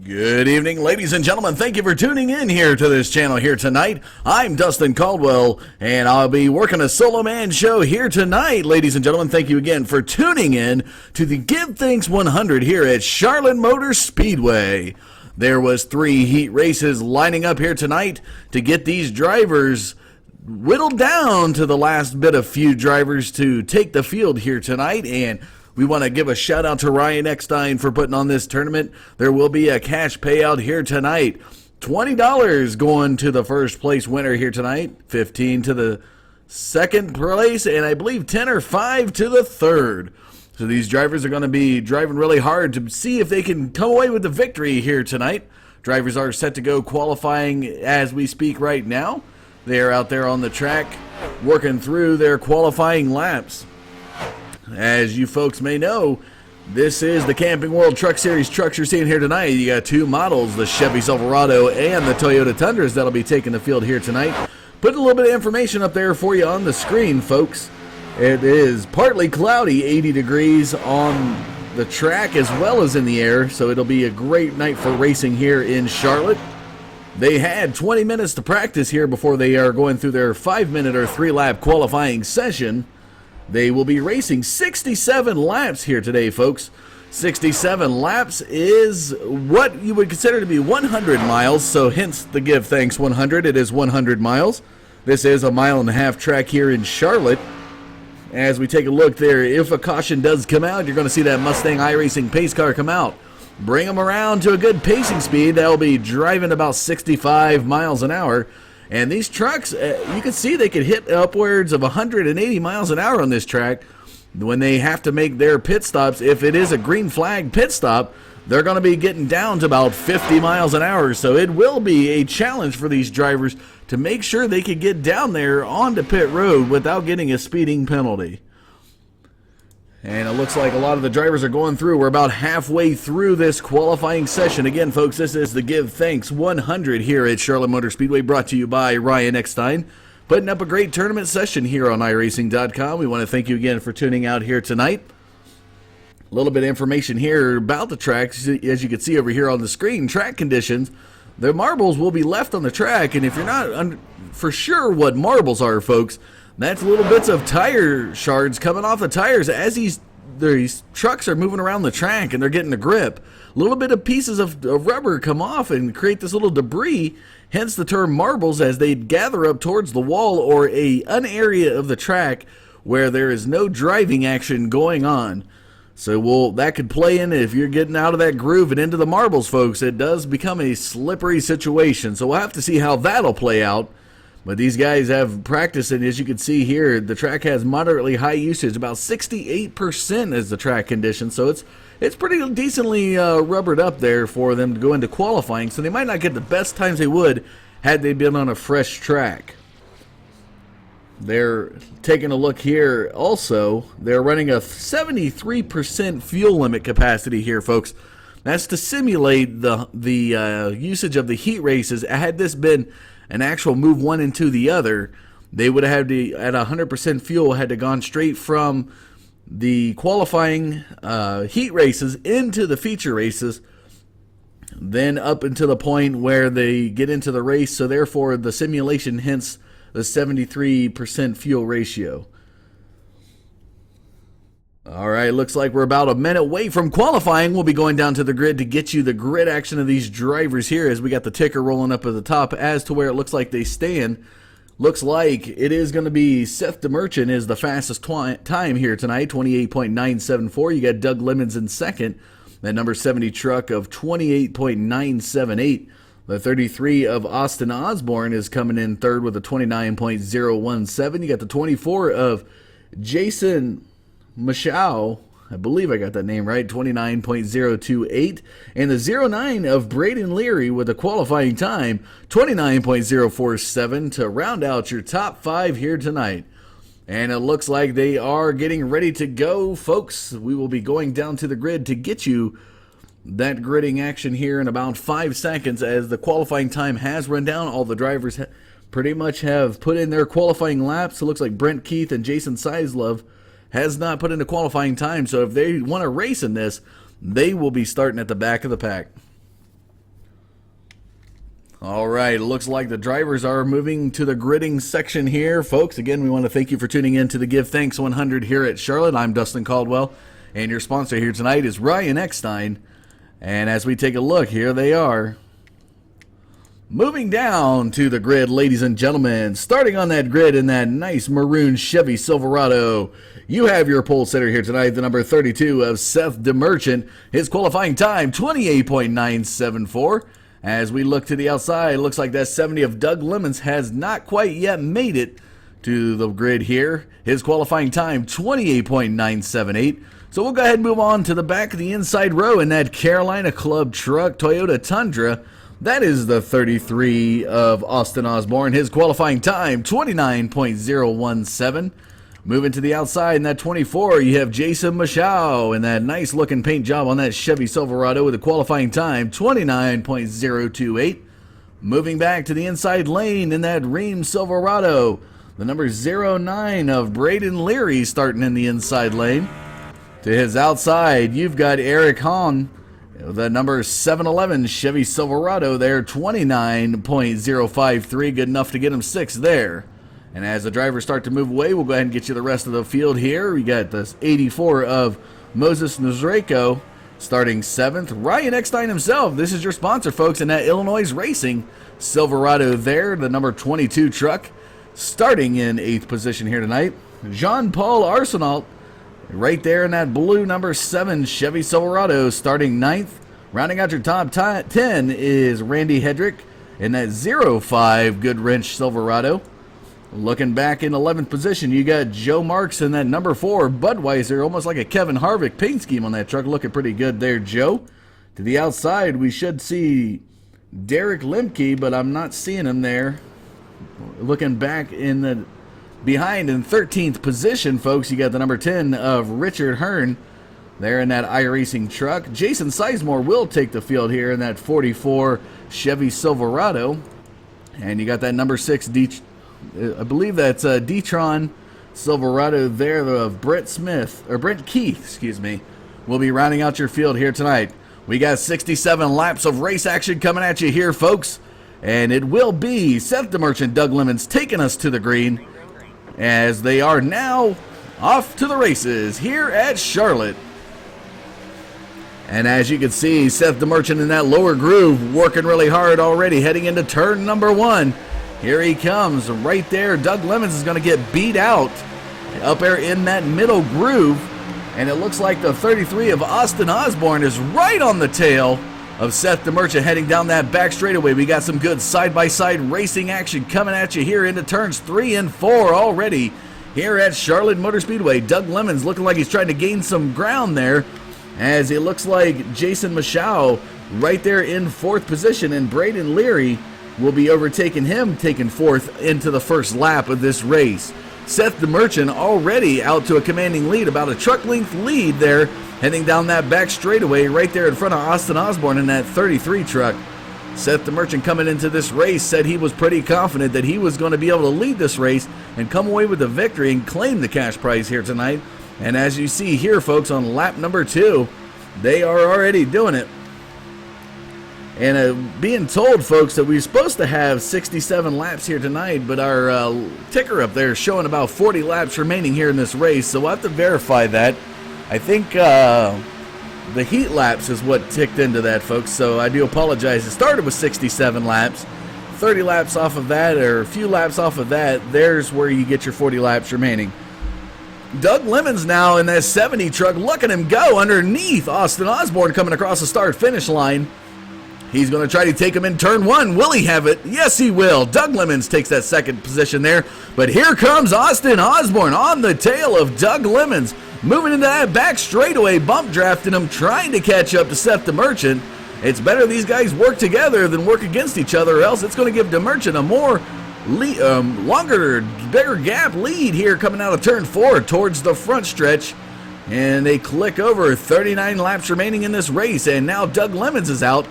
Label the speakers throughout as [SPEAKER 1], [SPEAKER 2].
[SPEAKER 1] Good evening, ladies and gentlemen. Thank you for tuning in here to this channel here tonight. I'm Dustin Caldwell, and I'll be working a solo man show here tonight. Ladies and gentlemen, thank you again for tuning in to the Give Thanks 100 here at Charlotte Motor Speedway. There was 3 heat races lining up here tonight to get these drivers whittled down to the last bit of few drivers to take the field here tonight, and we want to give a shout out to Ryan Eckstein for putting on this tournament. There will be a cash payout here tonight. $20 going to the first place winner here tonight, $15 to the second place, and I believe 10 or 5 to the third. So these drivers are going to be driving really hard to see if they can come away with the victory here tonight. Drivers are set to go qualifying as we speak right now. They are out there on the track working through their qualifying laps. As you folks may know, this is the Camping World Truck Series trucks you're seeing here tonight. You got 2 models, the Chevy Silverado and the Toyota Tundras, that'll be taking the field here tonight. Putting a little bit of information up there for you on the screen, folks. It is partly cloudy, 80 degrees on the track as well as in the air, so it'll be a great night for racing here in Charlotte. They had 20 minutes to practice here before they are going through their 5-minute or 3-lap qualifying session. They will be racing 67 laps here today, folks. 67 laps is what you would consider to be 100 miles, so hence the Give Thanks 100. It is 100 miles. This is a 1.5 mile track here in Charlotte. As we take a look there, if a caution does come out, you're going to see that Mustang iRacing pace car come out. Bring them around to a good pacing speed. They'll be driving about 65 miles an hour. And these trucks, you can see they could hit upwards of 180 miles an hour on this track when they have to make their pit stops. If it is a green flag pit stop, they're going to be getting down to about 50 miles an hour. So it will be a challenge for these drivers to make sure they can get down there onto pit road without getting a speeding penalty. And it looks like a lot of the drivers are going through. We're about halfway through this qualifying session. Again, folks, this is the Give Thanks 100 here at Charlotte Motor Speedway, brought to you by Ryan Eckstein. Putting up a great tournament session here on iRacing.com. We want to thank you again for tuning out here tonight. A little bit of information here about the tracks. As you can see over here on the screen, track conditions. The marbles will be left on the track, and if you're not for sure what marbles are, folks, that's little bits of tire shards coming off the tires as these trucks are moving around the track and they're getting a grip. A little bit of pieces of rubber come off and create this little debris, hence the term marbles, as they gather up towards the wall or an area of the track where there is no driving action going on. So that could play in if you're getting out of that groove and into the marbles, folks. It does become a slippery situation, so we'll have to see how that'll play out. But these guys have practiced, and as you can see here, the track has moderately high usage, about 68% is the track condition, so it's pretty decently rubbered up there for them to go into qualifying, so they might not get the best times they would had they been on a fresh track. They're taking a look here also. They're running a 73% fuel limit capacity here, folks. That's to simulate the usage of the heat races. Had this been an actual move one into the other, they would have had to, at 100% fuel, had to gone straight from the qualifying heat races into the feature races, then up until the point where they get into the race. So therefore the simulation, hence the 73% fuel ratio. All right, looks like we're about a minute away from qualifying. We'll be going down to the grid to get you the grid action of these drivers here as we got the ticker rolling up at the top as to where it looks like they stand. Looks like it is going to be Seth DeMerchant is the fastest time here tonight, 28.974. You got Doug Lemons in second, that number 70 truck of 28.978. The 33 of Austin Osborne is coming in third with a 29.017. You got the 24 of Jason Michau, I believe I got that name right, 29.028, and the 09 of Braden Leary with a qualifying time, 29.047, to round out your top 5 here tonight. And it looks like they are getting ready to go, folks. We will be going down to the grid to get you that gridding action here in about 5 seconds as the qualifying time has run down. All the drivers pretty much have put in their qualifying laps. It looks like Brent Keith and Jason Sizlove has not put in a qualifying time, so if they want to race in this, they will be starting at the back of the pack. All right, it looks like the drivers are moving to the gridding section here. Folks, again, we want to thank you for tuning in to the Give Thanks 100 here at Charlotte. I'm Dustin Caldwell, and your sponsor here tonight is Ryan Eckstein. And as we take a look, here they are. Moving down to the grid, ladies and gentlemen, starting on that grid in that nice maroon Chevy Silverado, you have your pole sitter here tonight, the number 32 of Seth DeMerchant. His qualifying time, 28.974. As we look to the outside, it looks like that 70 of Doug Lemons has not quite yet made it to the grid here. His qualifying time, 28.978. So we'll go ahead and move on to the back of the inside row in that Carolina Club truck, Toyota Tundra. That is the 33 of Austin Osborne. His qualifying time, 29.017. Moving to the outside in that 24, you have Jason Michaud and that nice looking paint job on that Chevy Silverado with a qualifying time, 29.028. Moving back to the inside lane in that Rheem Silverado, the number 09 of Braden Leary starting in the inside lane. To his outside, you've got Eric Hahn, the number 711 Chevy Silverado there, 29.053, good enough to get him 6th there. And as the drivers start to move away, we'll go ahead and get you the rest of the field here. We got this 84 of Moses Nozreko starting 7th. Ryan Eckstein himself, this is your sponsor, folks, in that Illinois Racing Silverado there, the number 22 truck, starting in 8th position here tonight. Jean-Paul Arsenault, right there in that blue number 7 Chevy Silverado, starting 9th. Rounding out your top 10 is Randy Hedrick in that 05 Goodwrench Silverado. Looking back in 11th position, you got Joe Marks in that number 4 Budweiser, almost like a Kevin Harvick paint scheme on that truck. Looking pretty good there, Joe. To the outside, we should see Derek Lemke, but I'm not seeing him there. Looking back in the behind in 13th position, folks, you got the number 10 of Richard Hearn there in that iRacing truck. Jason Sizemore will take the field here in that 44 Chevy Silverado. And you got that number 6 I believe that's D-Tron Silverado there of Brent Keith, excuse me, will be rounding out your field here tonight. We got 67 laps of race action coming at you here, folks. And it will be Seth DeMerchant, Doug Lemons taking us to the green as they are now off to the races here at Charlotte. And as you can see, Seth DeMerchant in that lower groove working really hard already, heading into turn number 1. Here he comes right there. Doug Lemons is going to get beat out up there in that middle groove. And it looks like the 33 of Austin Osborne is right on the tail of Seth DeMerchant heading down that back straightaway. We got some good side-by-side racing action coming at you here into turns 3 and 4 already here at Charlotte Motor Speedway. Doug Lemons looking like he's trying to gain some ground there, as it looks like Jason Michaud right there in 4th position, and Braden Leary will be overtaking him, taking 4th into the first lap of this race. Seth DeMerchant already out to a commanding lead, about a truck length lead there, heading down that back straightaway right there in front of Austin Osborne in that 33 truck. Seth DeMerchant coming into this race said he was pretty confident that he was going to be able to lead this race and come away with the victory and claim the cash prize here tonight. And as you see here, folks, on lap number 2, they are already doing it. And being told, folks, that we're supposed to have 67 laps here tonight, but our ticker up there is showing about 40 laps remaining here in this race, so we'll have to verify that. I think the heat laps is what ticked into that, folks, so I do apologize. It started with 67 laps. 30 laps off of that, or a few laps off of that, there's where you get your 40 laps remaining. Doug Lemons now in that 70 truck. Look at him go underneath Austin Osborne coming across the start-finish line. He's going to try to take him in turn 1. Will he have it? Yes, he will. Doug Lemons takes that 2nd position there. But here comes Austin Osborne on the tail of Doug Lemons, moving into that back straightaway, bump drafting him, trying to catch up to Seth DeMerchant. It's better these guys work together than work against each other, or else it's going to give DeMerchant a more longer, bigger gap lead here coming out of turn 4 towards the front stretch. And they click over. 39 laps remaining in this race, and now Doug Lemons is out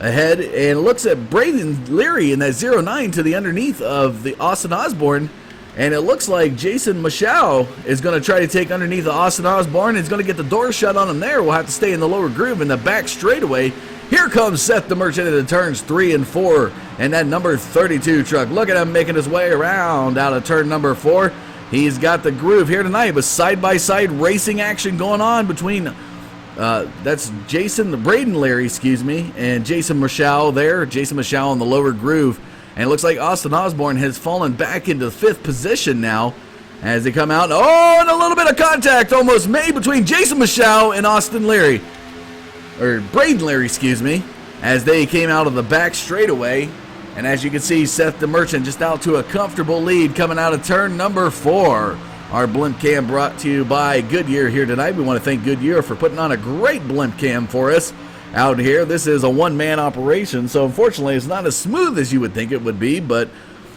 [SPEAKER 1] ahead and looks at Braden Leary in that 09 to the underneath of the Austin Osborne, and it looks like Jason Michaud is going to try to take underneath the Austin Osborne. He's going to get the door shut on him there. We'll have to stay in the lower groove in the back straightaway Here comes Seth the Merchant into turns 3 and 4, and that number 32 truck. Look at him making his way around out of turn number 4. He's got the groove here tonight with side-by-side racing action going on between, that's Braden Leary, and Jason Michaud there. Jason Michaud on the lower groove. And it looks like Austin Osborne has fallen back into 5th position now as they come out. Oh, and a little bit of contact almost made between Jason Michaud and Braden Leary, as they came out of the back straightaway. And as you can see, Seth the Merchant just out to a comfortable lead coming out of turn number 4. Our blimp cam brought to you by Goodyear here tonight. We want to thank Goodyear for putting on a great blimp cam for us out here. This is a one-man operation, so unfortunately it's not as smooth as you would think it would be, but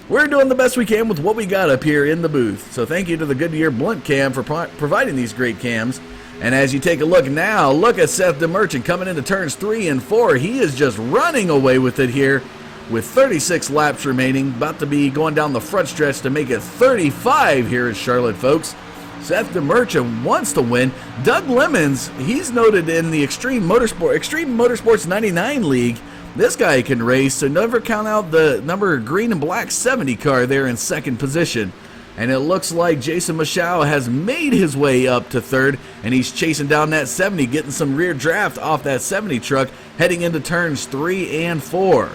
[SPEAKER 1] we're doing the best we can with what we got up here in the booth. So thank you to the Goodyear blimp cam for providing these great cams. And as you take a look now, look at Seth the Merchant coming into turns 3 and 4. He is just running away with it here with 36 laps remaining. About to be going down the front stretch to make it 35 here at Charlotte, folks. Seth the Merchant wants to win. Doug Lemons, he's noted in the Extreme Motorsports 99 League. This guy can race, so never count out the number green and black 70 car there in 2nd position. And it looks like Jason Michaud has made his way up to 3rd, and he's chasing down that 70, getting some rear draft off that 70 truck, heading into turns 3 and 4.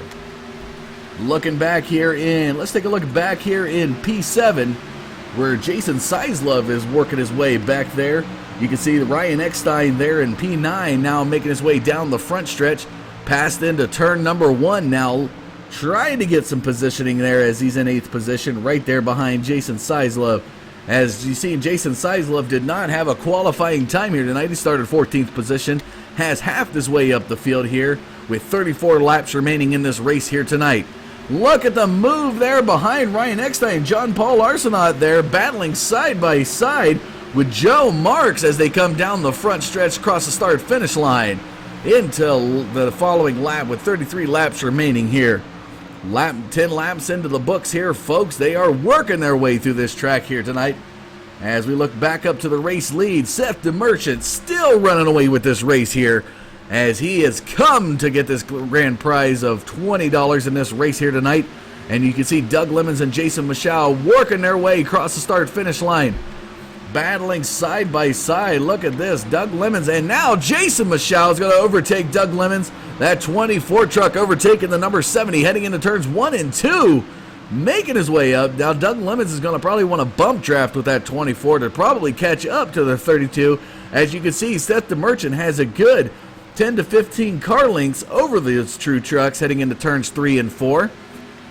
[SPEAKER 1] Looking back here let's take a look back here in P7, where Jason Seislove is working his way back there. You can see Ryan Eckstein there in P9 now making his way down the front stretch, passed into turn number 1 now, trying to get some positioning there as he's in 8th position right there behind Jason Seislove. As you see, Jason Seislove did not have a qualifying time here tonight. He started 14th position, has halved his way up the field here with 34 laps remaining in this race here tonight. Look at the move there behind Ryan Eckstein. John Paul Arsenault there battling side by side with Joe Marks as they come down the front stretch across the start-finish line into the following lap with 33 laps remaining here. 10 laps into the books here, folks. They are working their way through this track here tonight. As we look back up to the race lead, Seth the Merchant still running away with this race here, as he has come to get this grand prize of $20 in this race here tonight. And you can see Doug Lemons and Jason Michaud working their way across the start-finish line, battling side by side. Look at this, Doug Lemons, and now Jason Michaud is going to overtake Doug Lemons. That 24 truck overtaking the number 70, heading into turns 1 and 2, making his way up. Now Doug Lemons is going to probably want to bump draft with that 24 to probably catch up to the 32. As you can see, Seth the Merchant has a good 10 to 15 car lengths over those true trucks heading into turns 3 and 4.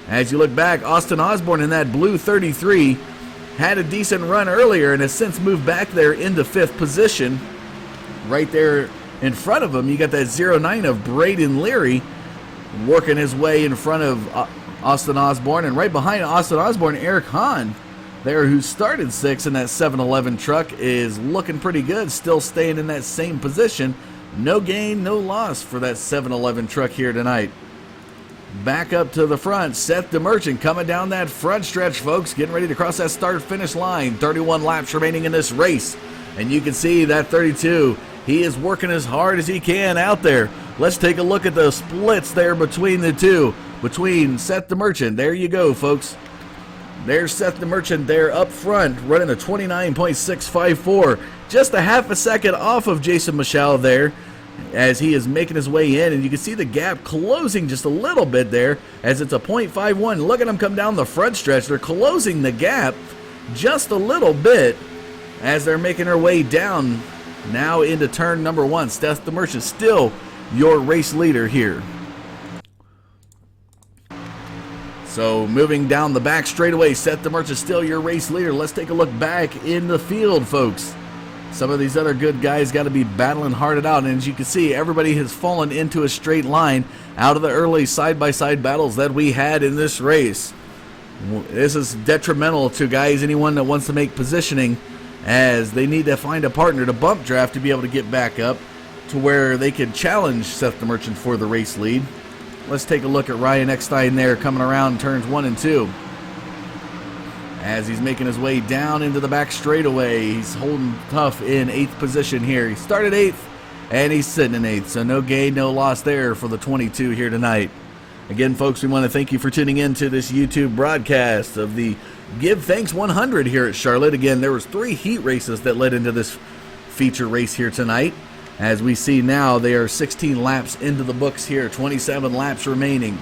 [SPEAKER 1] As you look back, Austin Osborne in that blue 33 had a decent run earlier and has since moved back there into 5th position. Right there in front of him, you got that 09 of Braden Leary working his way in front of Austin Osborne. And right behind Austin Osborne, Eric Hahn there, who started 6th in that 7-Eleven truck, is looking pretty good, still staying in that same position. No gain, no loss for that 7-Eleven truck here tonight. Back up to the front, Seth the Merchant coming down that front stretch, folks, getting ready to cross that start-finish line. 31 laps remaining in this race. And you can see that 32, he is working as hard as he can out there. Let's take a look at the splits there between the two, between Seth the Merchant. There you go, folks. There's Seth the Merchant there up front, running a 29.654. Just a half a second off of Jason Michaud there as he is making his way in. And you can see the gap closing just a little bit there as it's a 0.51. Look at them come down the front stretch. They're closing the gap just a little bit as they're making their way down now into turn number 1. Seth the Merchant still your race leader here. So moving down the back straightaway, Seth the Merchant still your race leader. Let's take a look back in the field, folks. Some of these other good guys got to be battling hard it out. And as you can see, everybody has fallen into a straight line out of the early side-by-side battles that we had in this race. This is detrimental to guys, anyone that wants to make positioning, as they need to find a partner to bump draft to be able to get back up to where they can challenge Seth the Merchant for the race lead. Let's take a look at Ryan Eckstein there coming around turns 1 and 2. As he's making his way down into the back straightaway, he's holding tough in 8th position here. He started 8th and he's sitting in 8th. So no gain, no loss there for the 22 here tonight. Again, folks, we want to thank you for tuning in to this YouTube broadcast of the Give Thanks 100 here at Charlotte. Again, there was 3 heat races that led into this feature race here tonight. As we see now, they are 16 laps into the books here, 27 laps remaining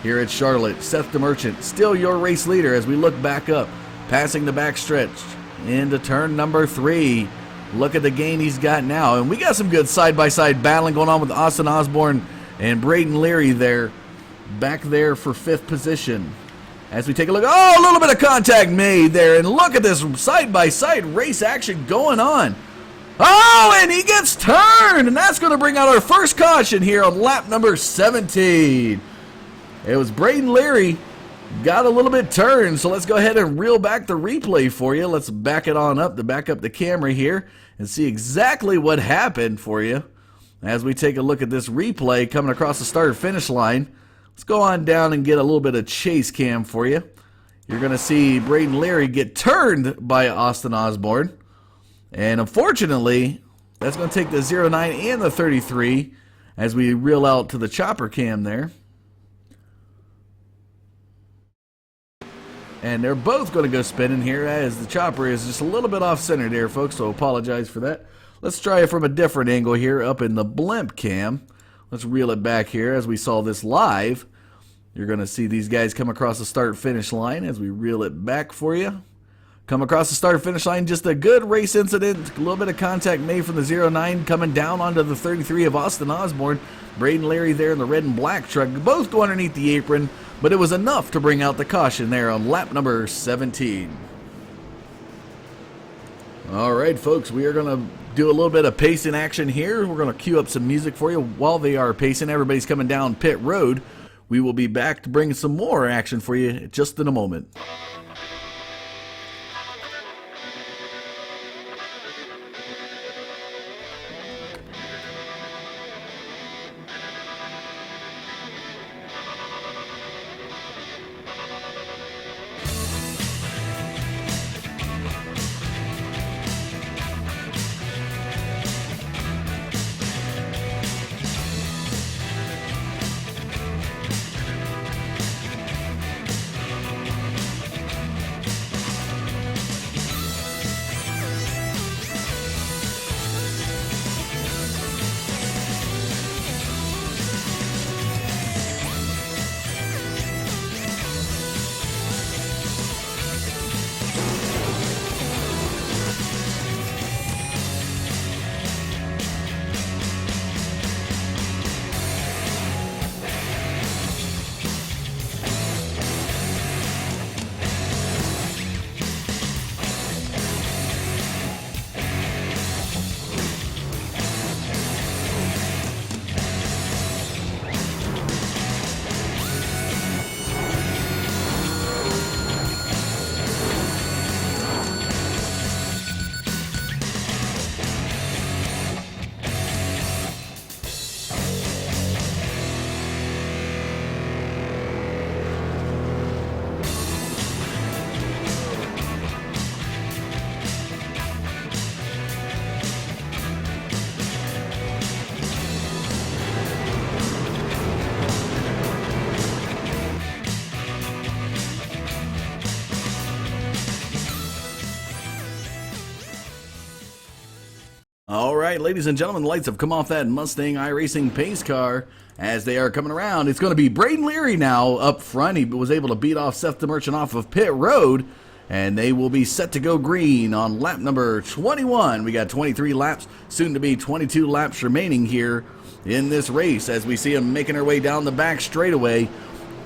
[SPEAKER 1] here at Charlotte. Seth the Merchant, still your race leader as we look back up, passing the backstretch into turn number 3. Look at the gain he's got now. And we got some good side-by-side battling going on with Austin Osborne and Braden Leary there, back there for 5th position. As we take a look, oh, a little bit of contact made there, and look at this side-by-side race action going on. Oh, and he gets turned, and that's going to bring out our first caution here on lap number 17. It was Braden Leary, got a little bit turned, so let's go ahead and reel back the replay for you. Let's back it on up to back up the camera here and see exactly what happened for you as we take a look at this replay coming across the start-finish line. Let's go on down and get a little bit of chase cam for you. You're going to see Braden Leary get turned by Austin Osborne. And unfortunately, that's going to take the 09 and the 33 as we reel out to the chopper cam there. And they're both going to go spinning here as the chopper is just a little bit off center there, folks, so apologize for that. Let's try it from a different angle here up in the blimp cam. Let's reel it back here as we saw this live. You're going to see these guys come across the start-finish line as we reel it back for you. Come across the start-finish line, just a good race incident. A little bit of contact made from the 09 coming down onto the 33 of Austin Osborne. Braden Leary there in the red and black truck. Both go underneath the apron, but it was enough to bring out the caution there on lap number 17. All right, folks, we are going to do a little bit of pacing action here. We're going to cue up some music for you while they are pacing. Everybody's coming down pit road. We will be back to bring some more action for you just in a moment. All right, ladies and gentlemen, the lights have come off that Mustang iRacing pace car as they are coming around. It's going to be Braden Leary now up front. He was able to beat off Seth the Merchant off of pit road, and they will be set to go green on lap number 21. We got 23 laps, soon to be 22 laps remaining here in this race as we see them making their way down the back straightaway.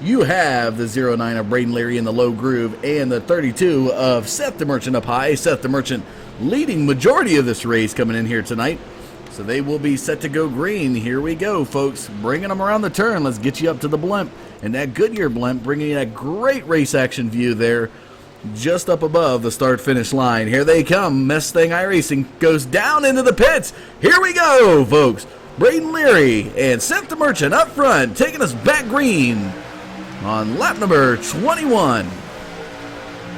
[SPEAKER 1] You have the 09 of Braden Leary in the low groove and the 32 of Seth the Merchant up high. Seth the Merchant leading majority of this race coming in here tonight. So they will be set to go green. Here we go, folks. Bringing them around the turn. Let's get you up to the blimp. And that Goodyear blimp bringing you that great race action view there just up above the start-finish line. Here they come. Mustang iRacing goes down into the pits. Here we go, folks. Braden Leary and Seth the Merchant up front, taking us back green on lap number 21.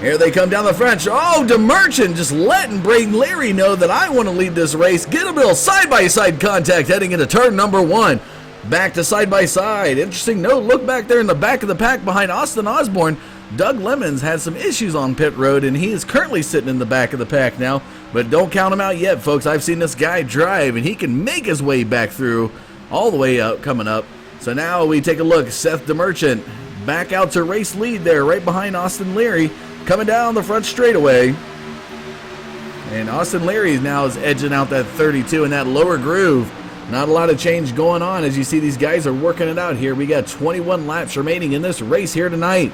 [SPEAKER 1] Here they come down the French. Oh, DeMerchant just letting Braden Leary know that I want to lead this race. Get a little side-by-side contact heading into turn number 1. Back to side-by-side. Interesting note, look back there in the back of the pack behind Austin Osborne. Doug Lemons had some issues on pit road, and he is currently sitting in the back of the pack now. But don't count him out yet, folks. I've seen this guy drive, and he can make his way back through all the way up, coming up. So now we take a look. Seth DeMerchant back out to race lead there, right behind Austin Leary. Coming down the front straightaway. And Austin Leary now is edging out that 32 in that lower groove. Not a lot of change going on as you see these guys are working it out here. We got 21 laps remaining in this race here tonight.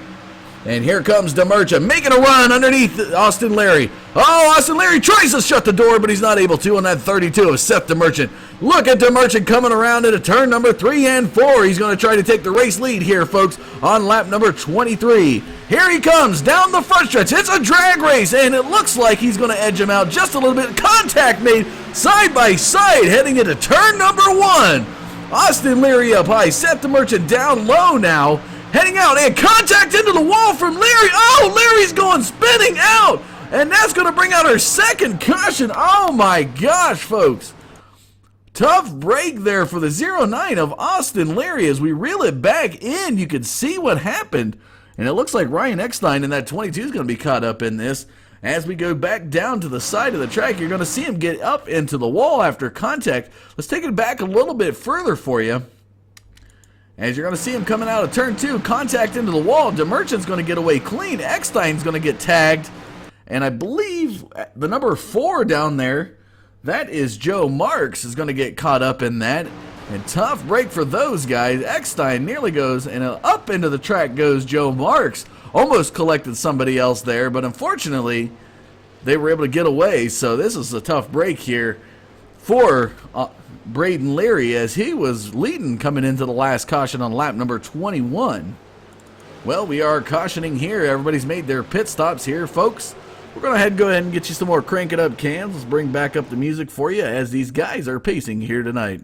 [SPEAKER 1] And here comes DeMerchant making a run underneath Austin Leary. Oh, Austin Leary tries to shut the door, but he's not able to on that 32 of Seth DeMerchant. Look at DeMerchant coming around into turn number 3 and 4. He's going to try to take the race lead here, folks, on lap number 23. Here he comes down the front stretch. It's a drag race, and it looks like he's going to edge him out just a little bit. Contact made side by side heading into turn number 1. Austin Leary up high. Seth DeMerchant down low now. Heading out, and contact into the wall from Leary. Oh, Leary's going spinning out. And that's going to bring out our second caution. Oh, my gosh, folks. Tough break there for the 09 of Austin Leary. As we reel it back in, you can see what happened. And it looks like Ryan Eckstein in that 22 is going to be caught up in this. As we go back down to the side of the track, you're going to see him get up into the wall after contact. Let's take it back a little bit further for you. As you're going to see him coming out of turn 2, contact into the wall. DeMerchant's going to get away clean. Eckstein's going to get tagged. And I believe the number 4 down there, that is Joe Marks, is going to get caught up in that. And tough break for those guys. Eckstein nearly goes, and up into the track goes Joe Marks. Almost collected somebody else there, but unfortunately, they were able to get away. So this is a tough break here for Braden Leary as he was leading coming into the last caution on lap number 21. Well, we are cautioning here. Everybody's made their pit stops here, folks. We're going to go ahead and get you some more Crank It Up cams. Let's bring back up the music for you as these guys are pacing here tonight.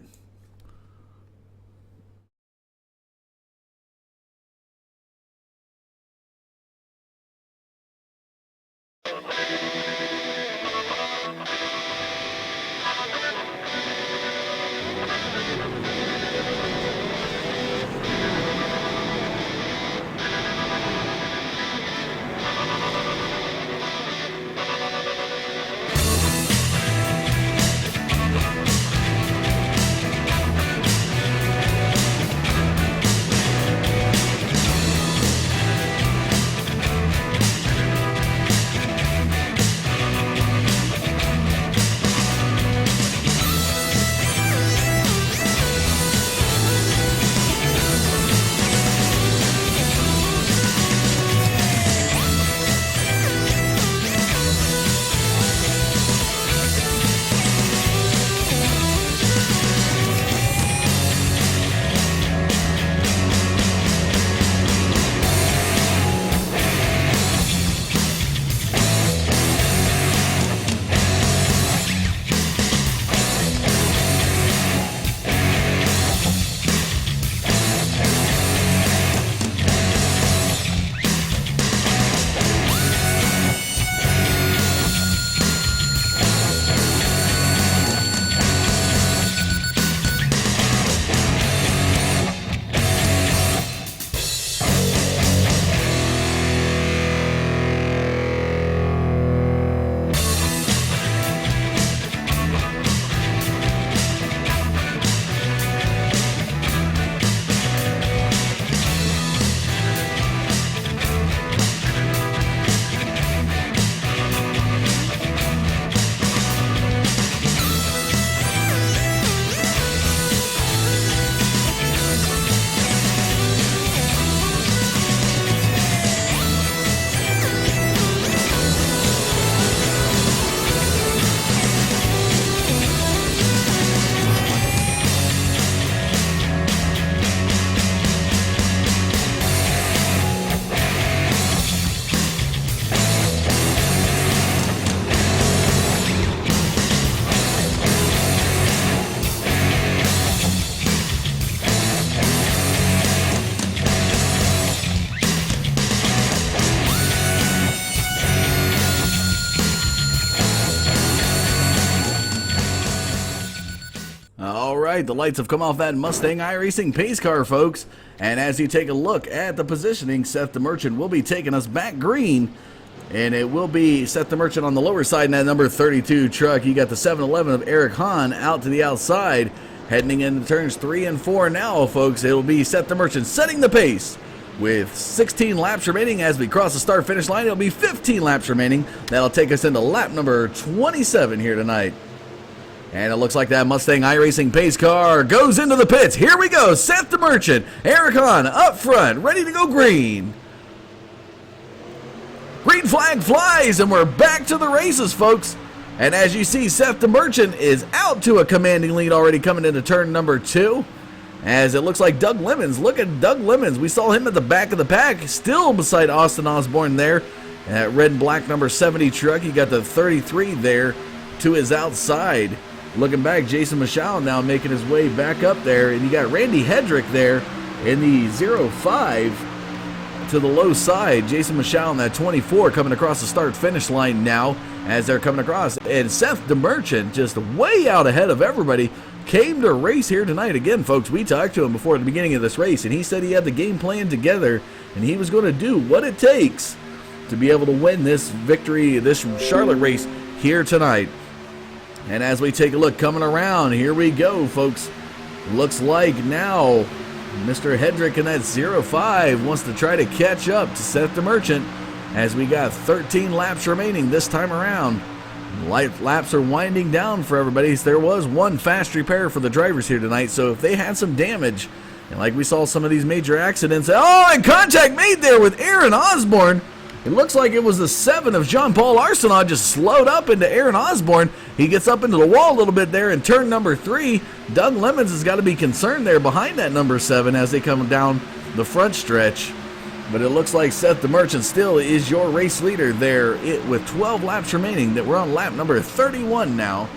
[SPEAKER 1] right, the lights have come off that Mustang iRacing pace car, folks. And as you take a look at the positioning, Seth the Merchant will be taking us back green. And it will be Seth the Merchant on the lower side in that number 32 truck. You got the 711 of Eric Hahn out to the outside, heading into turns 3 and 4 now, folks. It'll be Seth the Merchant setting the pace with 16 laps remaining. As we cross the start-finish line, it'll be 15 laps remaining. That'll take us into lap number 27 here tonight. And it looks like that Mustang iRacing pace car goes into the pits. Here we go. Seth the Merchant, Eric Hahn up front, ready to go green. Green flag flies, and we're back to the races, folks. And as you see, Seth the Merchant is out to a commanding lead already coming into turn number 2. As it looks like Doug Lemons. Look at Doug Lemons. We saw him at the back of the pack, still beside Austin Osborne there. That red and black number 70 truck. You got the 33 there to his outside. Looking back, Jason Michal now making his way back up there. And you got Randy Hedrick there in the 05. To the low side, Jason Michal in that 24 coming across the start-finish line now as they're coming across. And Seth the Merchant just way out ahead of everybody. Came to race here tonight. Again, folks, we talked to him before the beginning of this race, and he said he had the game plan together, and he was going to do what it takes to be able to win this victory, this Charlotte race here tonight. And as we take a look coming around, here we go, folks. Looks like now Mr. Hedrick in that 05 wants to try to catch up to Seth the Merchant as we got 13 laps remaining this time around. Laps are winding down for everybody. There was one fast repair for the drivers here tonight, so if they had some damage, and like we saw some of these major accidents, oh, and contact made there with Aaron Osborne. It looks like it was the 7 of Jean-Paul Arsenault just slowed up into Aaron Osborne. He gets up into the wall a little bit there in turn number 3. Doug Lemons has got to be concerned there behind that number 7 as they come down the front stretch. But it looks like Seth the Merchant still is your race leader there with 12 laps remaining. That we're on lap number 31 now.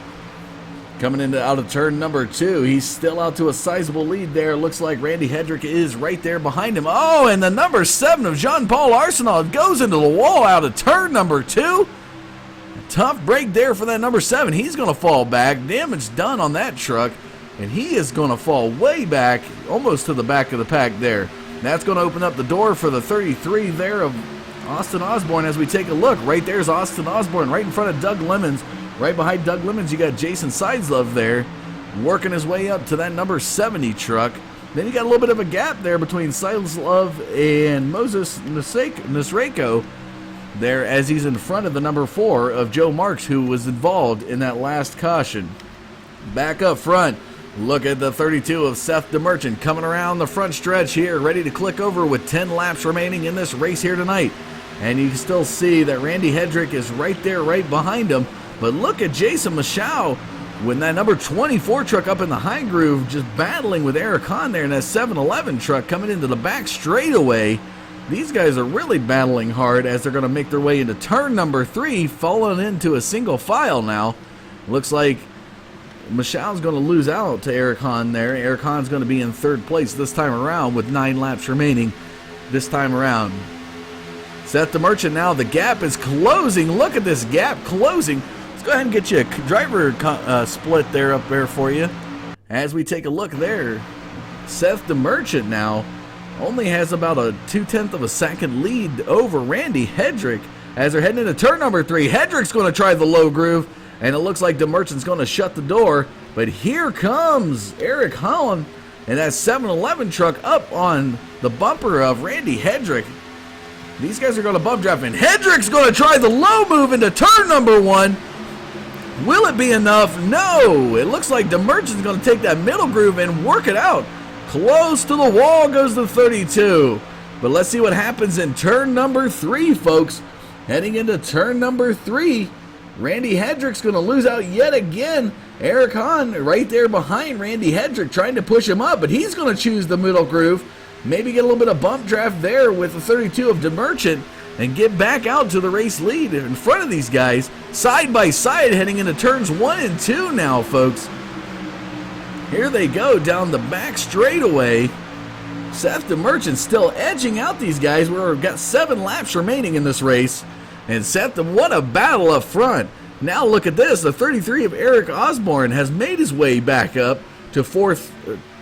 [SPEAKER 1] Coming into out of turn number 2, he's still out to a sizable lead there. Looks like Randy Hedrick is right there behind him. Oh, and the number 7 of Jean-Paul Arsenault goes into the wall out of turn number 2. Tough break there for that number 7. He's going to fall back. Damage done on that truck, and he is going to fall way back, almost to the back of the pack there. That's going to open up the door for the 33 there of Austin Osborne. As we take a look, right there's Austin Osborne right in front of Doug Lemons. Right behind Doug Lemons, you got Jason Sideslove there, working his way up to that number 70 truck. Then you got a little bit of a gap there between Sideslove and Moses Nisreko there as he's in front of the number 4 of Joe Marks, who was involved in that last caution. Back up front, look at the 32 of Seth the Merchant coming around the front stretch here, ready to click over with 10 laps remaining in this race here tonight. And you can still see that Randy Hedrick is right there, right behind him. But look at Jason Michal when that number 24 truck up in the high groove just battling with Eric Hahn there, and that 711 truck coming into the back straightaway. These guys are really battling hard as they're going to make their way into turn number 3, falling into a single file now. Looks like Michal's going to lose out to Eric Hahn there. Eric Hahn's going to be in 3rd place this time around with 9 laps remaining this time around. Seth the Merchant now, the gap is closing. Look at this gap closing. Let's go ahead and get you a driver split there up there for you. As we take a look there, Seth the Merchant now only has about a 0.2 of a second lead over Randy Hedrick as they're heading into turn number 3. Hedrick's going to try the low groove, and it looks like the Merchant's going to shut the door. But here comes Eric Hahn and that 711 truck up on the bumper of Randy Hedrick. These guys are going to bump draft, and Hedrick's going to try the low move into turn number 1. Will it be enough? No. It looks like the Merchant's going to take that middle groove and work it out. Close to the wall goes the 32. But let's see what happens in turn number 3, folks. Heading into turn number 3, Randy Hedrick's going to lose out yet again. Eric Hahn right there behind Randy Hedrick trying to push him up, but he's going to choose the middle groove. Maybe get a little bit of bump draft there with the 32 of DeMerchant and get back out to the race lead in front of these guys, side by side, heading into turns 1 and 2 now, folks. Here they go down the back straightaway. Seth DeMerchant still edging out these guys. We've got 7 laps remaining in this race. And Seth, what a battle up front. Now look at this. The 33 of Eric Osborne has made his way back up to fourth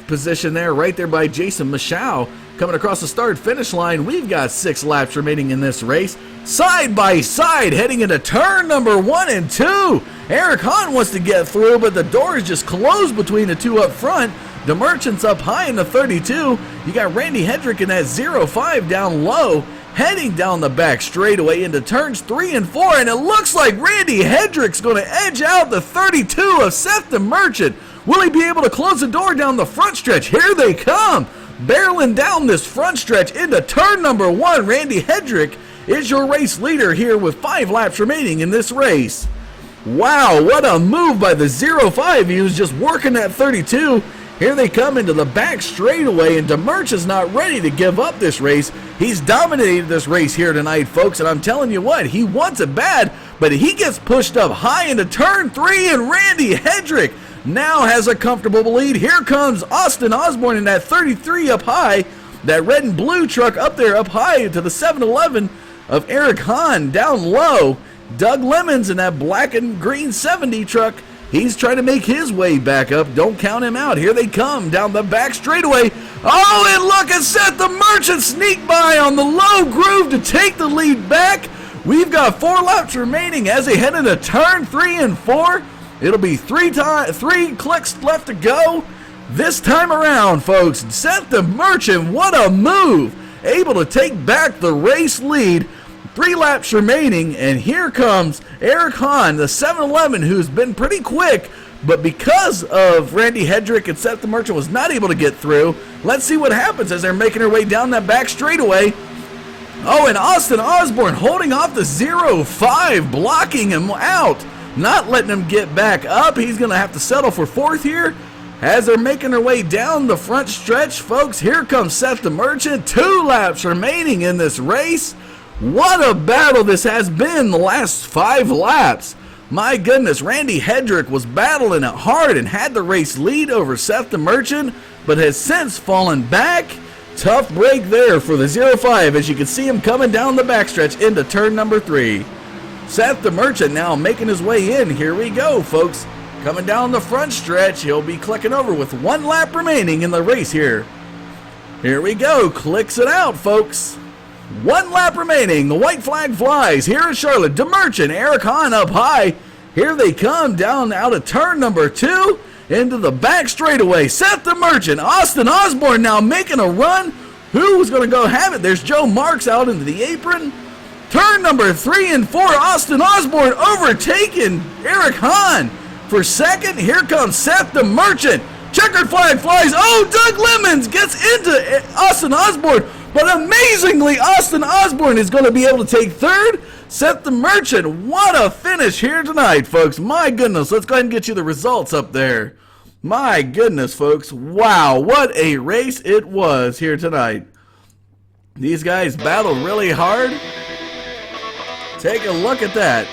[SPEAKER 1] position there, right there by Jason Michaud. Coming across the start-finish line, we've got 6 laps remaining in this race. Side by side, heading into turn number 1 and 2. Eric Hahn wants to get through, but the door is just closed between the two up front. The Merchant's up high in the 32. You got Randy Hendrick in that 0-5 down low, heading down the back straightaway into turns 3 and 4, and it looks like Randy Hendrick's going to edge out the 32 of Seth the Merchant. Will he be able to close the door down the front stretch? Here they come, barreling down this front stretch into turn number 1. Randy Hendrick is your race leader here with 5 laps remaining in this race. Wow, what a move by the 0-5. He was just working that 32. Here they come into the back straightaway, and DeMerch is not ready to give up this race. He's dominated this race here tonight, folks, and I'm telling you what, he wants it bad, but he gets pushed up high into turn 3, and Randy Hendrick now has a comfortable lead. Here comes Austin Osborne in that 33 up high, that red and blue truck up there up high to the 7-Eleven of Eric Hahn down low. Doug Lemons in that black and green 70 truck. He's trying to make his way back up. Don't count him out. Here they come down the back straightaway. Oh, and look at Seth the Merchant sneak by on the low groove to take the lead back. We've got 4 laps remaining as they head into turn 3 and 4. It'll be 3 clicks left to go. This time around, folks, Seth the Merchant, what a move. Able to take back the race lead. 3 laps remaining, and here comes Eric Hahn, the 7-Eleven, who's been pretty quick, but because of Randy Hendrick and Seth the Merchant was not able to get through. Let's see what happens as they're making their way down that back straightaway. Oh, and Austin Osborne holding off the 0-5, blocking him out, not letting him get back up. He's going to have to settle for 4th here. As they're making their way down the front stretch, folks, here comes Seth the Merchant. 2 laps remaining in this race. What a battle this has been the last 5 laps. My goodness, Randy Hendrick was battling it hard and had the race lead over Seth the Merchant, but has since fallen back. Tough break there for the 0-5 as you can see him coming down the backstretch into turn number 3. Seth the Merchant now making his way in. Here we go, folks. Coming down the front stretch, he'll be clicking over with 1 lap remaining in the race here. Here we go, clicks it out, folks. 1 lap remaining. The white flag flies here in Charlotte. DeMerchant, Eric Hahn up high. Here they come down out of turn number 2 into the back straightaway. Seth the Merchant, Austin Osborne now making a run. Who's going to go have it? There's Joe Marks out into the apron. Turn number 3 and 4. Austin Osborne overtaking Eric Hahn for 2nd. Here comes Seth the Merchant. Checkered flag flies. Oh, Doug Lemons gets into Austin Osborne. But amazingly, Austin Osborne is going to be able to take 3rd. Seth the Merchant, what a finish here tonight, folks. My goodness, let's go ahead and get you the results up there. My goodness, folks. Wow, what a race it was here tonight. These guys battled really hard. Take a look at that.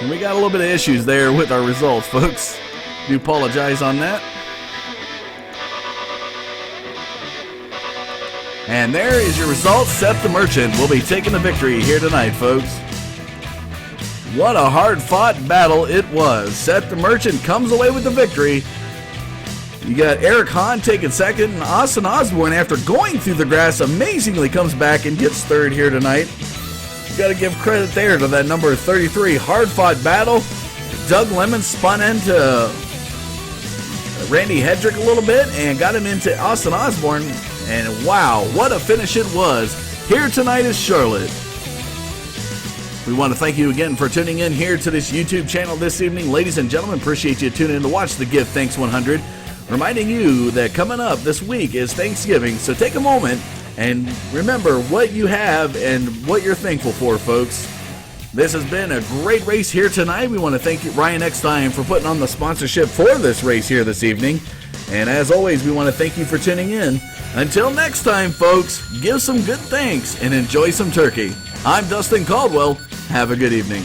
[SPEAKER 1] And we got a little bit of issues there with our results, folks. Do apologize on that. And there is your result. Seth the Merchant will be taking the victory here tonight, folks. What a hard-fought battle it was. Seth the Merchant comes away with the victory. You got Eric Hahn taking 2nd, and Austin Osborne, after going through the grass, amazingly comes back and gets 3rd here tonight. You got to give credit there to that number 33 hard-fought battle. Doug Lemons spun into Randy Hendrick a little bit and got him into Austin Osborne. And wow, what a finish it was. Here tonight is Charlotte. We want to thank you again for tuning in here to this YouTube channel this evening. Ladies and gentlemen, appreciate you tuning in to watch the Give Thanks 100. Reminding you that coming up this week is Thanksgiving, so take a moment and remember what you have and what you're thankful for, folks. This has been a great race here tonight. We want to thank Ryan Eckstein for putting on the sponsorship for this race here this evening. And as always, we want to thank you for tuning in. Until next time, folks, give some good thanks and enjoy some turkey. I'm Dustin Caldwell. Have a good evening.